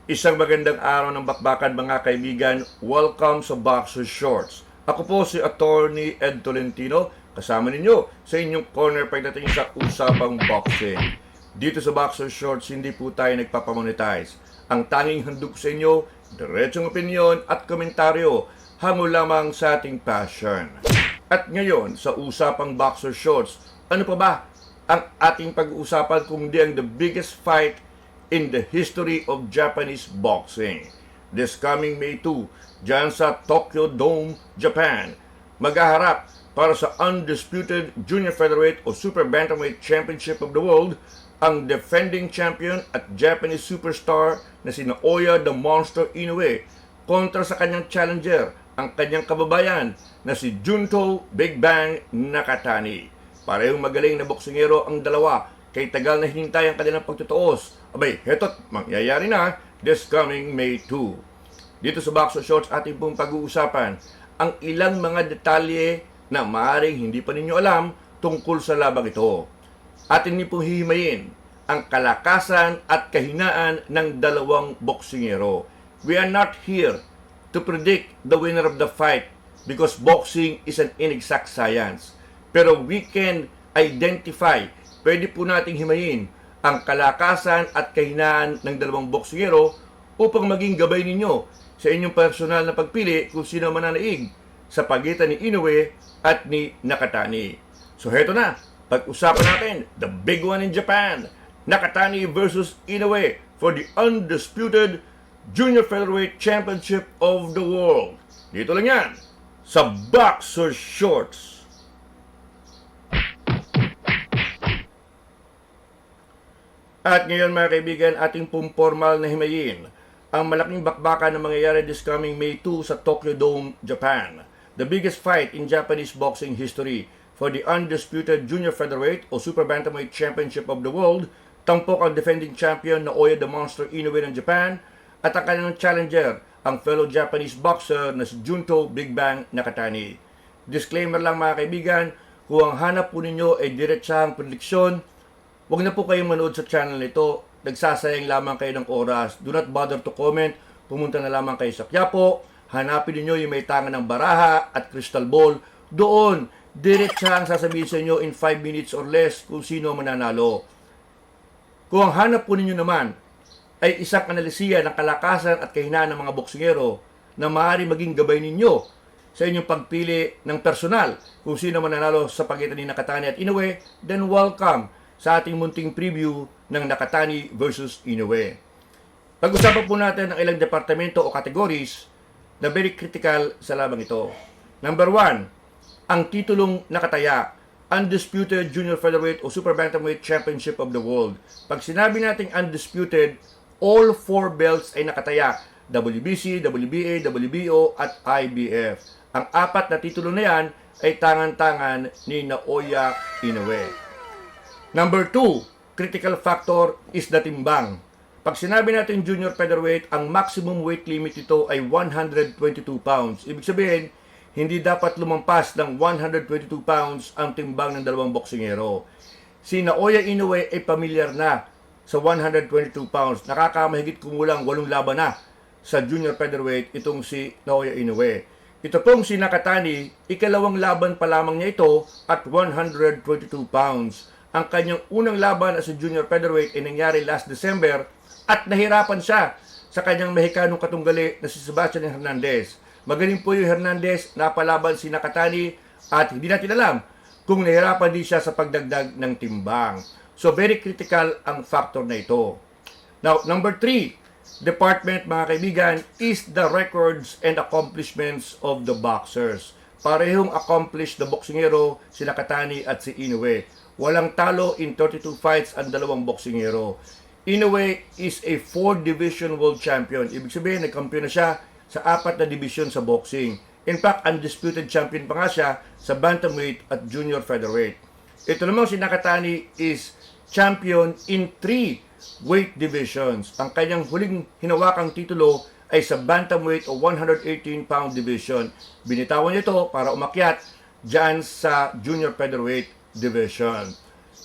Isang magandang araw ng bakbakan mga kaibigan. Welcome sa Boxer Shorts. Ako po si Attorney Ed Tolentino, kasama ninyo sa inyong corner pagdating sa usapang boxing. Dito sa Boxer Shorts, hindi po tayo nagpapamonetize. Ang tanging handog sa inyo, diretsong opinion at komentaryo, hango lamang sa ating passion. At ngayon, sa usapang Boxer Shorts, ano pa ba ang ating pag-uusapan kung di ang the biggest fight in the history of Japanese boxing? This coming May 2, dyan sa Tokyo Dome, Japan, maghaharap para sa undisputed junior featherweight o super bantamweight championship of the world ang defending champion at Japanese superstar na si Naoya the Monster Inoue kontra sa kanyang challenger, ang kanyang kababayan na si Junto Big Bang Nakatani. Parehong magaling na boksingero ang dalawa, kay tagal na hinintay ang kanilang pagtutuos. Abay, heto't mangyayari na this coming May 2. Dito sa Boxer Shorts, ating pong pag-uusapan ang ilang mga detalye na maaaring hindi pa ninyo alam tungkol sa labang ito. Atin din pong hihimayin ang kalakasan at kahinaan ng dalawang boksingero. We are not here to predict the winner of the fight because boxing is an inexact science. Pero we can identify, pwede po nating himayin ang kalakasan at kahinaan ng dalawang boksingero upang maging gabay ninyo sa inyong personal na pagpili kung sino mananaig sa pagitan ni Inoue at ni Nakatani. So heto na, pag-usapan natin, the big one in Japan, Nakatani versus Inoue for the undisputed Junior Featherweight Championship of the World. Dito lang yan, sa Boxer Shorts. At ngayon mga kaibigan, ating pong formal na himayin ang malaking bakbakan na mangyayari this coming May 2 sa Tokyo Dome, Japan. The biggest fight in Japanese boxing history for the undisputed junior featherweight o super bantamweight championship of the world. Tampok ang defending champion Naoya the Monster Inoue ng Japan at ang kanyang challenger, ang fellow Japanese boxer na si Junto Big Bang Nakatani. Disclaimer lang mga kaibigan, kung ang hanap po ninyo ay diretsahang prediksyon, huwag na po kayong manood sa channel nito. Nagsasayang lamang kayo ng oras. Do not bother to comment. Pumunta na lamang kayo sa Quiapo. Hanapin niyo yung may tangan ng baraha at crystal ball. Doon, diretsahang sasabihin sa inyo in 5 minutes or less kung sino mananalo. Kung ang hanap po ninyo naman ay isang analisiya ng kalakasan at kahinaan ng mga boksingero na maaari maging gabay ninyo sa inyong pagpili ng personal kung sino mananalo sa pagitan ni Nakatani at Inoue, then welcome sa ating munting preview ng Nakatani versus Inoue. Pag-usapan po natin ang ilang departamento o categories na very critical sa labang ito. Number 1, ang titulong nakataya, Undisputed Junior Featherweight o Super Bantamweight Championship of the World. Pag sinabi nating undisputed, all 4 belts ay nakataya, WBC, WBA, WBO at IBF. Ang 4 na titulo na yan ay tangan-tangan ni Naoya Inoue. Number 2, critical factor is the timbang. Pag sinabi natin junior featherweight, ang maximum weight limit nito ay 122 pounds. Ibig sabihin, hindi dapat lumampas ng 122 pounds ang timbang ng dalawang boksingero. Si Naoya Inoue ay pamilyar na sa 122 pounds. Nakakamahigit kumulang 8 laban na sa junior featherweight itong si Naoya Inoue. Ito pong si Nakatani, ikalawang laban pa lamang niya ito at 122 pounds. Ang kanyang unang laban as a junior featherweight ay nangyari last December at nahirapan siya sa kanyang Mexicanong katunggali na si Sebastian Hernandez. Magaling po yung Hernandez, napalaban si Nakatani at hindi natin alam kung nahirapan din siya sa pagdagdag ng timbang. So very critical ang factor na ito. Now, number 3, department mga kaibigan, is the records and accomplishments of the boxers. Parehong accomplished na boksingero si Nakatani at si Inoue. Walang talo in 32 fights ang dalawang boksingero. Inoue is a 4-division world champion. Ibig sabihin, nagkampiyon na siya sa 4 na division sa boxing. In fact, undisputed champion pa nga siya sa bantamweight at junior featherweight. Ito namang si Nakatani is champion in 3 weight divisions. Ang kanyang huling hinawakang titulo ay sa bantamweight o 118-pound division. Binitawan niya ito para umakyat dyan sa junior featherweight division.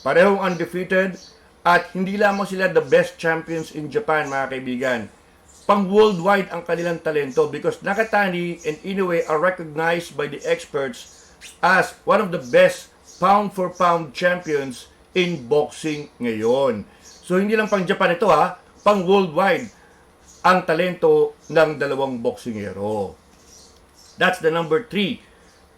Parehong undefeated at hindi lamang sila the best champions in Japan mga kaibigan. pang worldwide ang kanilang talento because Nakatani and Inoue are recognized by the experts as one of the best pound-for-pound champions in boxing ngayon. So, hindi lang pang Japan ito pang worldwide ang talento ng dalawang boksingero. That's the number 3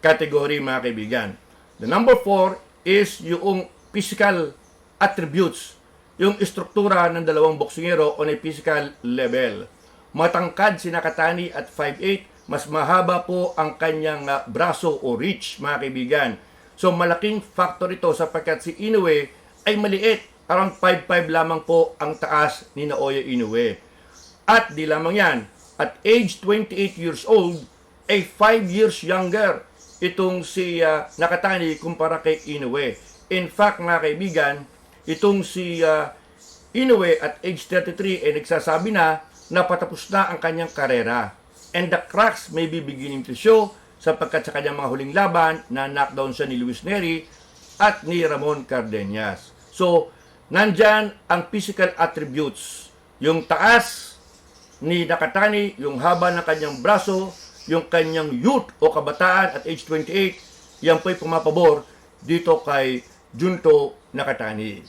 category, mga kaibigan. The number 4 is yung physical attributes, yung istruktura ng dalawang boksingero on a physical level. Matangkad si Nakatani at 5'8", mas mahaba po ang kanyang braso o reach, mga kaibigan. So malaking factor ito sapagkat si Inoue ay maliit, around 5'5" lamang po ang taas ni Naoya Inoue. At di lamang yan, at age 28 years old, ay 5 years younger itong si Nakatani kumpara kay Inoue. In fact, mga kaibigan, itong si Inoue at age 33 ay nagsasabi na patapos na ang kanyang karera. And the cracks may be beginning to show sapagkat sa kanyang mga huling laban na knockdown siya ni Luis Neri at ni Ramon Cardenas. So, nandyan ang physical attributes. Yung taas ni Nakatani, yung haba ng kanyang braso, yung kanyang youth o kabataan at age 28, yan po'y pumapabor dito kay Junto Nakatani.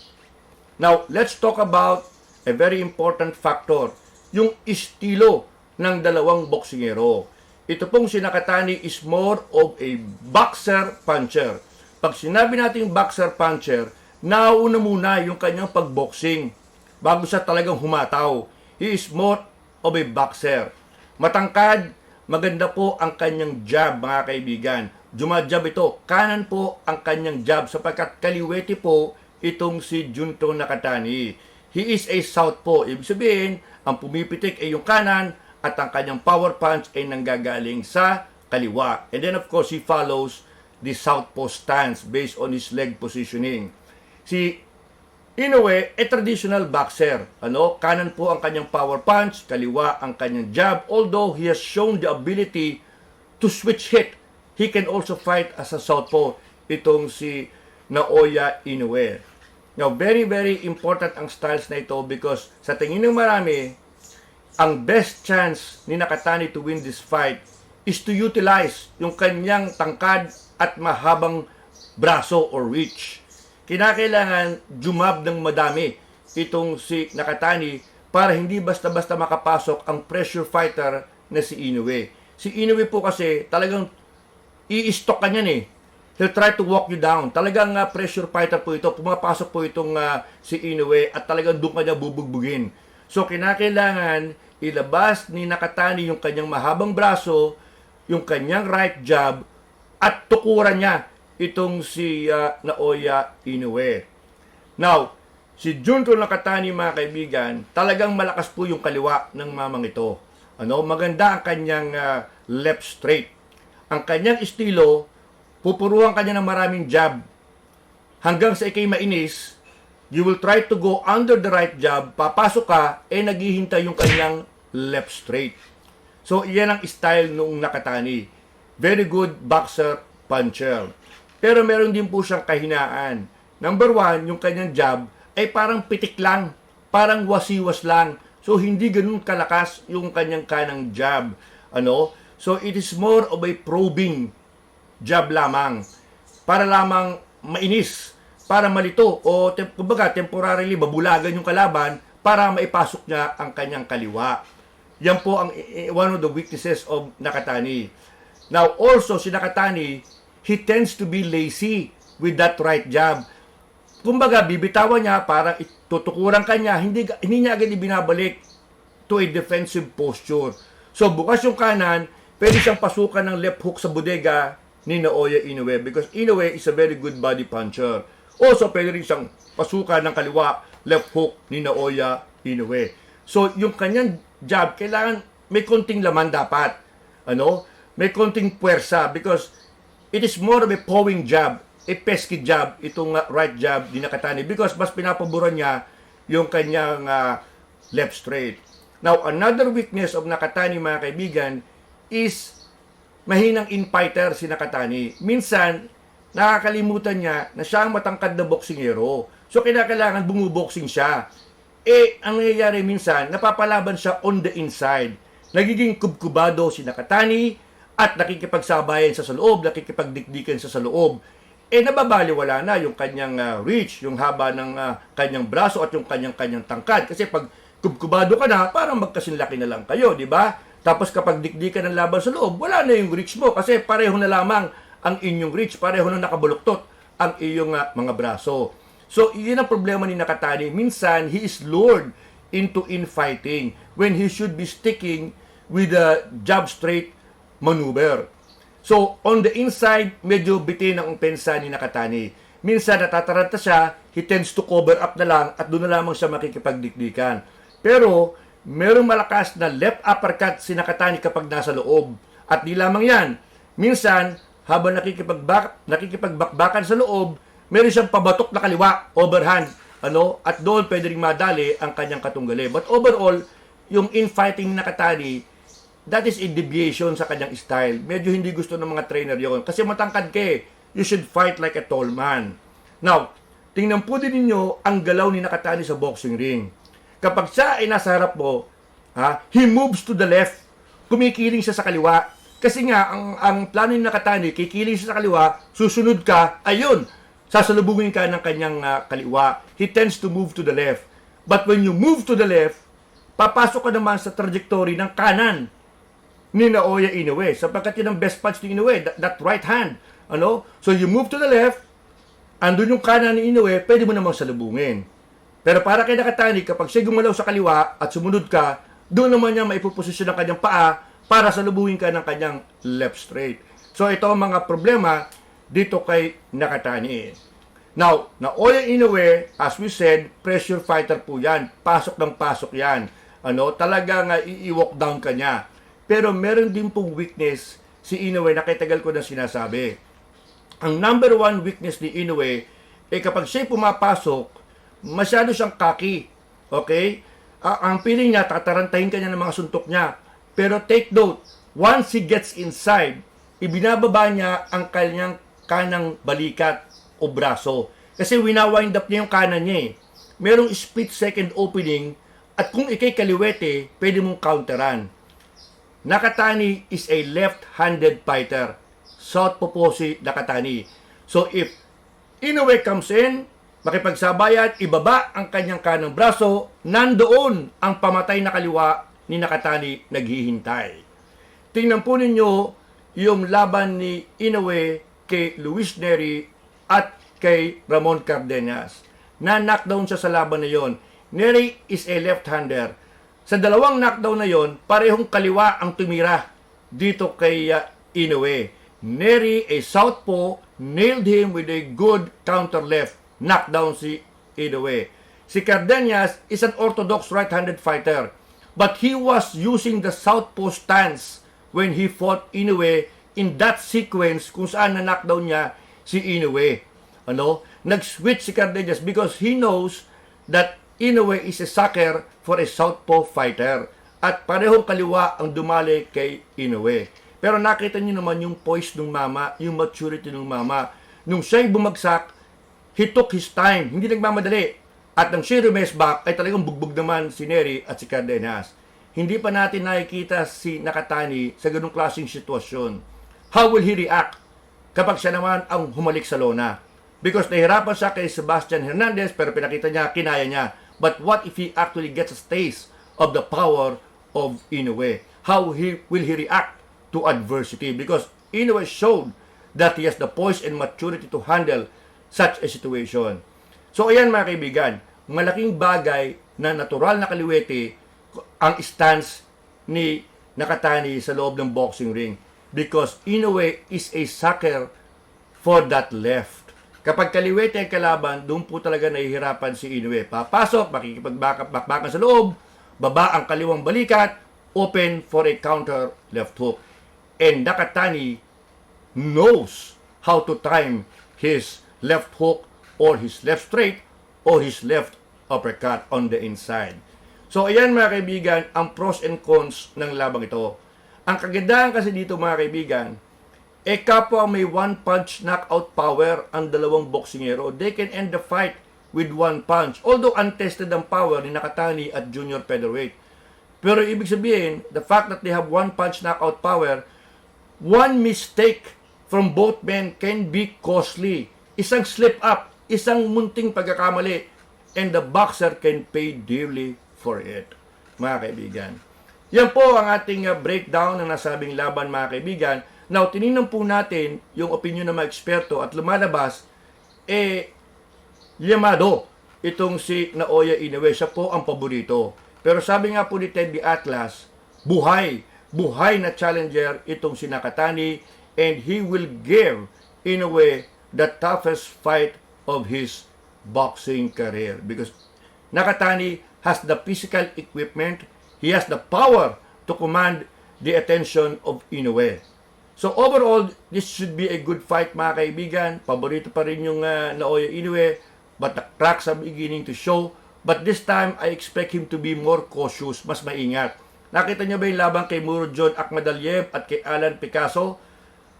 Now, let's talk about a very important factor, yung estilo ng dalawang boksingero. Ito pong si Nakatani is more of a boxer-puncher. Pag sinabi natin boxer-puncher, nauna muna yung kanyang pagboxing bago siya talagang humataw. He is more of a boxer. Matangkad, maganda po ang kanyang jab, mga kaibigan. Jumajab ito. Kanan po ang kanyang jab sapagkat kaliwete po itong si Junto Nakatani. He is a southpaw. Ibig sabihin, ang pumipitik ay yung kanan at ang kanyang power punch ay nanggagaling sa kaliwa. And then of course, he follows the southpaw stance based on his leg positioning. Si Inoue, a traditional boxer. Kanan po ang kanyang power punch, kaliwa ang kanyang jab. Although he has shown the ability to switch hit, he can also fight as a southpaw. Itong si Naoya Inoue. Now, very, very important ang styles na ito because sa tingin ng marami, ang best chance ni Nakatani to win this fight is to utilize yung kanyang tangkad at mahabang braso or reach. Kinakailangan jumab ng madami itong si Nakatani para hindi basta-basta makapasok ang pressure fighter na si Inoue. Si Inoue po kasi talagang i-stock ka niyan He'll try to walk you down. Talagang pressure fighter po ito. Pumapasok po itong si Inoue at talagang doon kanya bubugbugin. So, kinakailangan ilabas ni Nakatani yung kanyang mahabang braso, yung kanyang right jab, at tukuran niya itong si Naoya Inoue. Now, si Junto Nakatani, mga kaibigan, talagang malakas po yung kaliwa ng mamang ito. Maganda ang kanyang left straight. Ang kanyang estilo, pupuruan kanya ng maraming jab. Hanggang sa ikay mainis, you will try to go under the right jab, papasok ka, naghihintay yung kanyang left straight. So, iyan ang style nung Nakatani. Very good boxer, puncher. Pero meron din po siyang kahinaan. Number 1, yung kanyang jab ay parang pitik lang, parang wasiwas lang. So, hindi ganun kalakas yung kanyang kanang jab. So, it is more of a probing jab lamang, para lamang mainis, para malito, o kumbaga temporarily babulagan yung kalaban para maipasok niya ang kanyang kaliwa. Yan po ang one of the weaknesses of Nakatani. Now also si Nakatani, he tends to be lazy with that right jab. Kumbaga bibitawan niya para itutukuran kanya, hindi niya agad ibinabalik to a defensive posture. So bukas yung kanan, pwede siyang pasukan ng left hook sa bodega ni Naoya Inoue because Inoue is a very good body puncher. Also, pwede rin siyang pasukan ng kaliwa, left hook ni Naoya Inoue. So, yung kanyang jab, kailangan may konting laman dapat. May konting puwersa because it is more of a pawing jab, a pesky jab, itong right jab ni Nakatani because mas pinapaboran niya yung kanyang left straight. Now, another weakness of Nakatani, mga kaibigan, is mahinang in-fighter si Nakatani. Minsan, nakakalimutan niya na siya ang matangkad na boksingero. So, kinakailangan bumuboksing siya. ang nangyayari minsan, napapalaban siya on the inside. Nagiging kubkubado si Nakatani at nakikipagsabayan sa loob, nakikipagdikdikan sa loob. Nababaliwala na yung kanyang reach, yung haba ng kanyang braso at yung kanyang tangkad. Kasi pag kubkubado ka na, parang magkasinlaki na lang kayo, di ba? Tapos kapag dikdikan ng laban sa loob, wala na yung reach mo kasi pareho na lamang ang inyong reach, pareho na nakabuluktot ang iyong mga braso. So, yun ang problema ni Nakatani. Minsan, he is lured into infighting when he should be sticking with the jab straight maneuver. So, on the inside, medyo bitin ang pensa ni Nakatani. Minsan, natataranta siya, he tends to cover up na lang at doon na lamang siya makikipagdikdikan. Pero, merong malakas na left uppercut si Nakatani kapag nasa loob. At di lamang yan. Minsan, habang nakikipagbakbakan sa loob, meron siyang pabatok na kaliwa, overhand, at doon pwede rin madali ang kanyang katunggali. But overall, yung infighting ni Nakatani, that is a deviation sa kanyang style. Medyo hindi gusto ng mga trainer yon. Kasi matangkad ka eh. You should fight like a tall man. Now, tingnan po din ninyo ang galaw ni Nakatani sa boxing ring. Kapag siya ay nasa harap mo, he moves to the left. Kumikiling siya sa kaliwa. Kasi nga, ang plano ni Nakatani, kikiling siya sa kaliwa, susunod ka, ayun, sasalubungin ka ng kanyang kaliwa. He tends to move to the left. But when you move to the left, papasok ka naman sa trajectory ng kanan ni Naoya Inoue. Sapagkat yun ang best punch ni Inoue, that right hand. So you move to the left, andun yung kanan ni Inoue, pwede mo namang salubungin. Pero para kay Nakatani, kapag siya gumalaw sa kaliwa at sumunod ka, doon naman niya maipuposisyon ang kanyang paa para salubungin ka ng kanyang left straight. So ito ang mga problema dito kay Nakatani. Now, Naoya Inoue, as we said, pressure fighter po yan. Pasok ng pasok yan. Talagang i-walk down ka niya. Pero meron din pong weakness si Inoue na katagal ko na sinasabi. Ang number one weakness ni Inoue, kapag siya pumapasok, masyado siyang cocky. Okay? Ang feeling niya, tatarantahin ka niya ng mga suntok niya. Pero take note, once he gets inside, ibinababa niya ang kanyang kanang balikat o braso. Kasi winawind up niya yung kanan niya eh. Merong split second opening at kung ikay kaliwete, pwede mong counteran. Nakatani is a left-handed fighter. Southpaw po si Nakatani. So if Inoue comes in, makipagsabayan, ibaba ang kanyang kanang braso, nandoon ang pamatay na kaliwa ni Nakatani naghihintay. Tingnan po ninyo yung laban ni Inoue kay Luis Nery at kay Ramon Cardenas. Na-knockdown siya sa laban na yon. Nery is a left-hander. Sa dalawang knockdown na yon, parehong kaliwa ang tumira dito kay Inoue. Nery, a southpaw, nailed him with a good counter left. Knockdown si Inoue. Si Cardenas is an orthodox right-handed fighter. But he was using the southpaw stance when he fought Inoue in that sequence kung saan na-knockdown niya si Inoue. Nag-switch si Cardenas because he knows that Inoue is a sucker for a southpaw fighter. At parehong kaliwa ang dumali kay Inoue. Pero nakita niyo naman yung poise ng mama, yung maturity ng mama. Nung siya'y bumagsak, he took his time, hindi nagmamadali. At nang siya rumesback, ay talagang bugbog naman si Nery at si Cardenas. Hindi pa natin nakikita si Nakatani sa ganung klaseng sitwasyon. How will he react kapag siya naman ang humalik sa lona? Because nahirapan siya kay Sebastian Hernandez pero pinakita niya, kinaya niya. But what if he actually gets a taste of the power of Inoue? How will he react to adversity? Because Inoue showed that he has the poise and maturity to handle such a situation. So ayan mga kaibigan, malaking bagay na natural na kaliwete ang stance ni Nakatani sa loob ng boxing ring because Inoue is a sucker for that left. Kapag kaliwete ang kalaban, doon po talaga nahihirapan si Inoue. Papasok, makikipagbakbakan sa loob, baba ang kaliwang balikat, open for a counter left hook. And Nakatani knows how to time his left hook or his left straight or his left uppercut on the inside. So ayan mga kaibigan, ang pros and cons ng labang ito. Ang kagandahan kasi dito mga kaibigan, kapwa may one punch knockout power ang dalawang boksingero, they can end the fight with one punch. Although untested ang power ni Nakatani at junior featherweight. Pero ibig sabihin, the fact that they have one punch knockout power, one mistake from both men can be costly. Isang slip up, isang munting pagkakamali, and the boxer can pay dearly for it, mga kaibigan. Yan po ang ating breakdown ng nasabing laban, mga kaibigan. Now, tinignan po natin yung opinion ng mga eksperto at lumalabas, liyamado itong si Naoya Inoue. Siya po ang paborito. Pero sabi nga po ni Ted Atlas, buhay na challenger itong si Nakatani, and he will give Inoue the toughest fight of his boxing career. Because Nakatani has the physical equipment, he has the power to command the attention of Inoue. So overall, this should be a good fight, mga kaibigan. Paborito pa rin yung Naoya Inoue, but the cracks are beginning to show. But this time, I expect him to be more cautious, mas maingat. Nakita niyo ba yung laban kay Murodjon Akhmadaliev at kay Alan Picasso?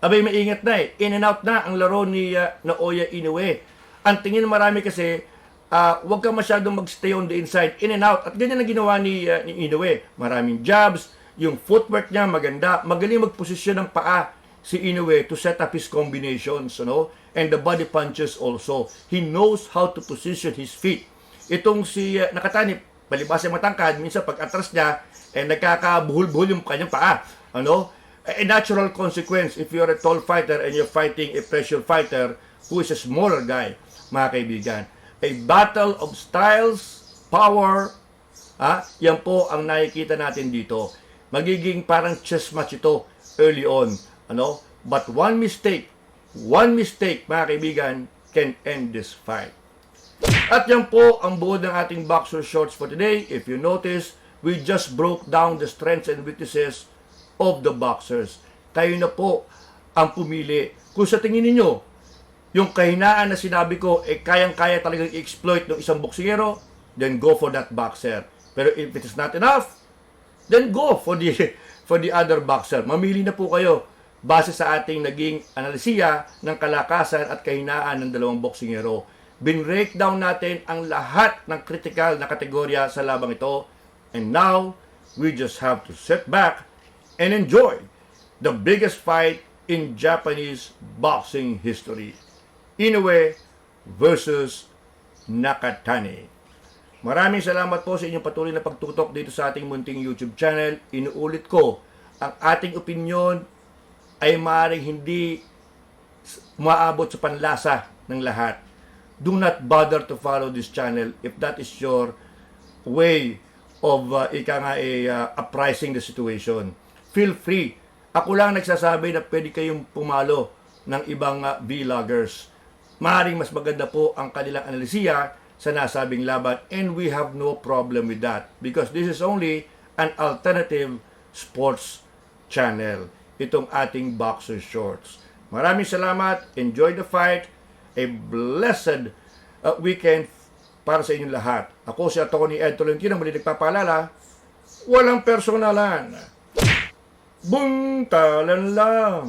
Abay, maingat na eh. In and out na ang laro ni Naoya Inoue. Ang tingin marami kasi, huwag ka masyadong mag-stay on the inside. In and out. At ganyan ang ginawa ni Inoue. Maraming jabs, yung footwork niya maganda, magaling magposisyon ng paa si Inoue to set up his combinations, and the body punches also. He knows how to position his feet. Itong si Nakatani, palibas yung matangkad, minsan pag atras niya, nagkakabuhol-buhol yung kanyang paa. A natural consequence if you're a tall fighter and you're fighting a pressure fighter who is a smaller guy, mga kaibigan. A battle of styles, power, yan po ang nakikita natin dito. Magiging parang chess match ito early on. But one mistake, mga kaibigan, can end this fight. At yan po ang buod ng ating Boxer Shorts for today. If you notice, we just broke down the strengths and weaknesses of the boxers. Kayo na po ang pumili. Kung sa tingin ninyo, yung kahinaan na sinabi ko, kayang-kaya talagang i-exploit ng isang boksingero, then go for that boxer. Pero if it is not enough, then go for the other boxer. Mamili na po kayo base sa ating naging analisiya ng kalakasan at kahinaan ng dalawang boksingero. Bin-breakdown natin ang lahat ng critical na kategorya sa labang ito. And now, we just have to sit back and enjoy the biggest fight in Japanese boxing history. Inoue versus Nakatani. Maraming salamat po sa inyong patuloy na pagtutok dito sa ating munting YouTube channel. Inuulit ko, ang ating opinion ay maaaring hindi maabot sa panlasa ng lahat. Do not bother to follow this channel if that is your way of appraising the situation. Feel free. Ako lang nagsasabi na pwede kayong pumalo ng ibang vloggers. Maaaring mas maganda po ang kanilang analisiya sa nasabing laban, and we have no problem with that because this is only an alternative sports channel, itong ating Boxer Shorts. Maraming salamat, enjoy the fight, a blessed weekend para sa inyong lahat. Ako si Atty. Ed Tolentino, muli nagpapaalala, walang personalan, buntalan lang.